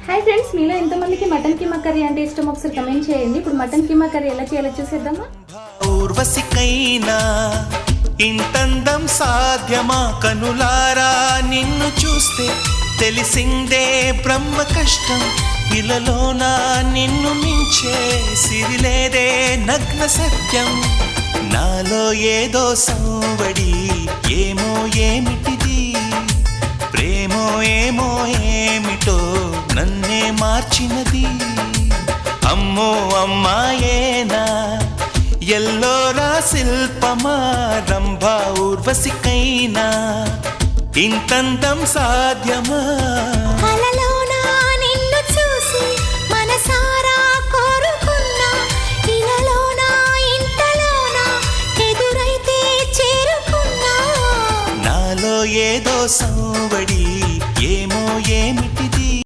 Hi friends, మీలో ఎంతమందికి mutton keema curry అంటే ఇష్టం ఒకసారి కమెంట్ చేయండి. ఇప్పుడు మటన్ కీమా కర్రీ ఎలా చేయాలో చూసేద్దామా. ఊర్వశికైనా ఇంతందం సాధ్యమా? కనులారా నిన్ను చూస్తే తెలిసిందే బ్రహ్మ కష్టం. ఇలలోన నిన్ను మించే సిరిలేదే నగ్న సత్యం. నాలో ఏదో సంవడి, ఏమో ఏమిటిది, ప్రేమో ఏమో ఏమిటో నన్నే మార్చినది. అమ్మో అమ్మాయేనా, ఎల్లోరా శిల్పమా, రంభా ఊర్వశికైనా ఇంతంతం సాధ్యమా?